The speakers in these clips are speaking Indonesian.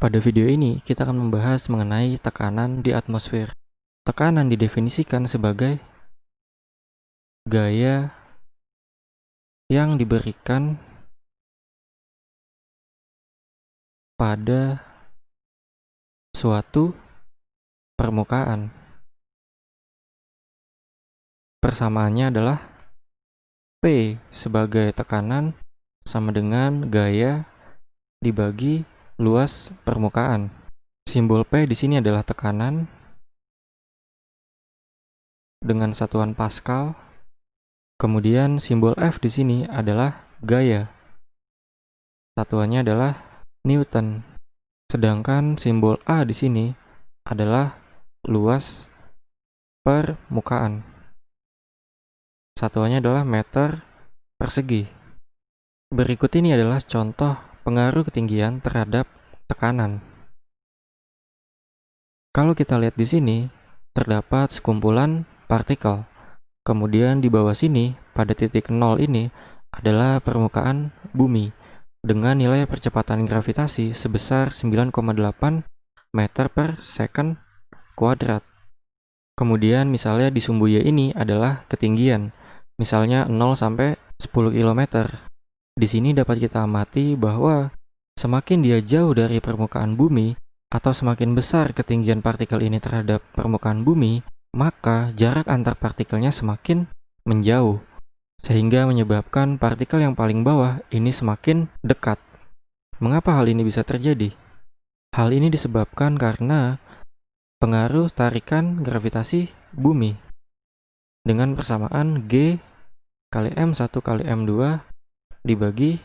Pada video ini, kita akan membahas mengenai tekanan di atmosfer. Tekanan didefinisikan sebagai gaya yang diberikan pada suatu permukaan. Persamaannya adalah P sebagai tekanan sama dengan gaya dibagi luas permukaan. Simbol P di sini adalah tekanan dengan satuan Pascal. Kemudian simbol F di sini adalah gaya. Satuannya adalah Newton. Sedangkan simbol A di sini adalah luas permukaan. Satuannya adalah meter persegi. Berikut ini adalah contoh pengaruh ketinggian terhadap tekanan. Kalau kita lihat di sini, terdapat sekumpulan partikel. Kemudian di bawah sini, pada titik 0 ini adalah permukaan bumi dengan nilai percepatan gravitasi sebesar 9,8 meter per second kuadrat. Kemudian misalnya di sumbu Y ini adalah ketinggian, misalnya 0 sampai 10 km. Di sini dapat kita amati bahwa semakin dia jauh dari permukaan bumi atau semakin besar ketinggian partikel ini terhadap permukaan bumi, maka jarak antar partikelnya semakin menjauh, sehingga menyebabkan partikel yang paling bawah ini semakin dekat. Mengapa hal ini bisa terjadi? Hal ini disebabkan karena pengaruh tarikan gravitasi bumi dengan persamaan G kali M1 kali M2 dibagi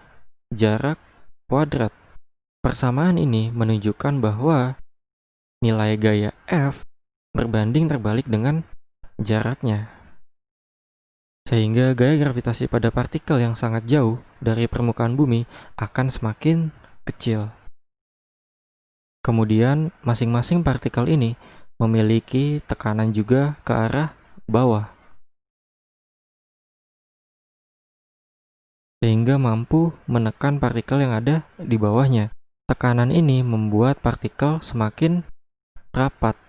jarak kuadrat. Persamaan ini menunjukkan bahwa nilai gaya F berbanding terbalik dengan jaraknya. Sehingga gaya gravitasi pada partikel yang sangat jauh dari permukaan bumi akan semakin kecil. Kemudian masing-masing partikel ini memiliki tekanan juga ke arah bawah, sehingga mampu menekan partikel yang ada di bawahnya. Tekanan ini membuat partikel semakin rapat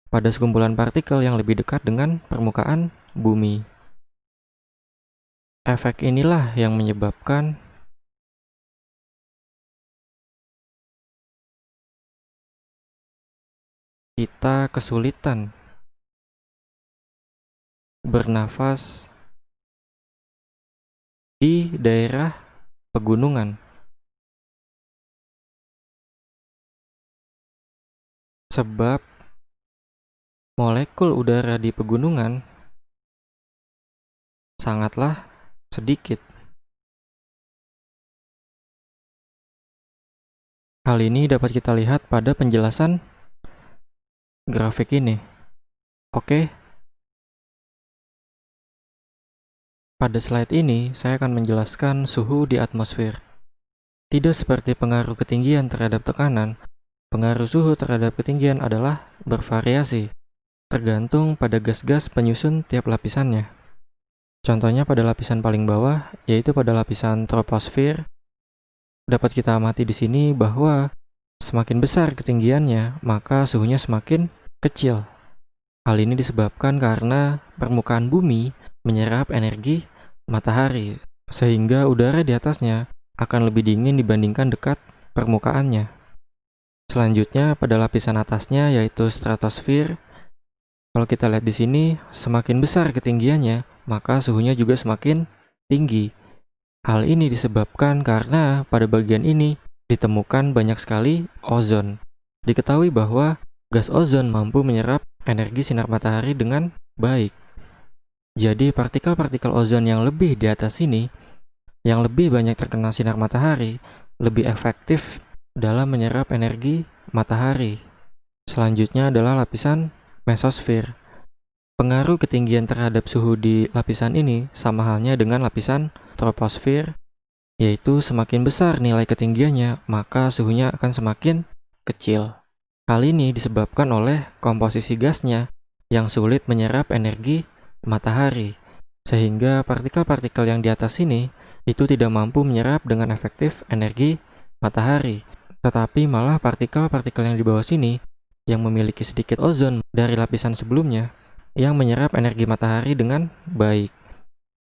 pada sekumpulan partikel yang lebih dekat dengan permukaan bumi. Efek inilah yang menyebabkan kita kesulitan bernafas di daerah pegunungan. Sebab molekul udara di pegunungan sangatlah sedikit. Hal ini dapat kita lihat pada penjelasan grafik ini. Oke. Pada slide ini, saya akan menjelaskan suhu di atmosfer. Tidak seperti pengaruh ketinggian terhadap tekanan, pengaruh suhu terhadap ketinggian adalah bervariasi, tergantung pada gas-gas penyusun tiap lapisannya. Contohnya pada lapisan paling bawah, yaitu pada lapisan troposfer. Dapat kita amati di sini bahwa semakin besar ketinggiannya, maka suhunya semakin kecil. Hal ini disebabkan karena permukaan bumi menyerap energi matahari, sehingga udara di atasnya akan lebih dingin dibandingkan dekat permukaannya. Selanjutnya pada lapisan atasnya yaitu stratosfer. Kalau kita lihat di sini, semakin besar ketinggiannya, maka suhunya juga semakin tinggi. Hal ini disebabkan karena pada bagian ini ditemukan banyak sekali ozon. Diketahui bahwa gas ozon mampu menyerap energi sinar matahari dengan baik. Jadi partikel-partikel ozon yang lebih di atas sini, yang lebih banyak terkena sinar matahari, lebih efektif dalam menyerap energi matahari. Selanjutnya adalah lapisan mesosfer. Pengaruh ketinggian terhadap suhu di lapisan ini sama halnya dengan lapisan troposfer, yaitu semakin besar nilai ketinggiannya, maka suhunya akan semakin kecil. Hal ini disebabkan oleh komposisi gasnya yang sulit menyerap energi matahari, sehingga partikel-partikel yang di atas sini itu tidak mampu menyerap dengan efektif energi matahari, tetapi malah partikel-partikel yang di bawah sini yang memiliki sedikit ozon dari lapisan sebelumnya yang menyerap energi matahari dengan baik,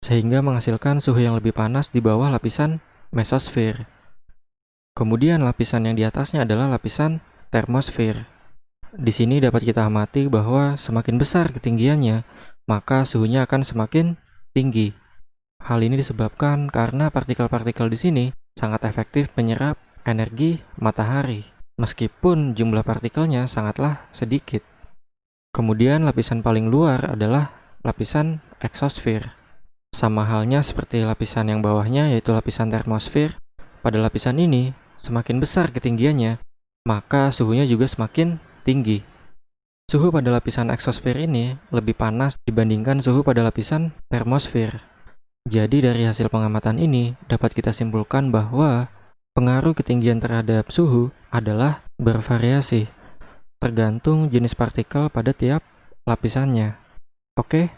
sehingga menghasilkan suhu yang lebih panas di bawah lapisan mesosfer. Kemudian lapisan yang di atasnya adalah lapisan termosfer. Di sini dapat kita amati bahwa semakin besar ketinggiannya, maka suhunya akan semakin tinggi. Hal ini disebabkan karena partikel-partikel di sini sangat efektif menyerap energi matahari, meskipun jumlah partikelnya sangatlah sedikit. Kemudian lapisan paling luar adalah lapisan eksosfer. Sama halnya seperti lapisan yang bawahnya, yaitu lapisan termosfer. Pada lapisan ini, semakin besar ketinggiannya, maka suhunya juga semakin tinggi. Suhu pada lapisan eksosfer ini lebih panas dibandingkan suhu pada lapisan termosfer. Jadi dari hasil pengamatan ini dapat kita simpulkan bahwa pengaruh ketinggian terhadap suhu adalah bervariasi, tergantung jenis partikel pada tiap lapisannya. Oke,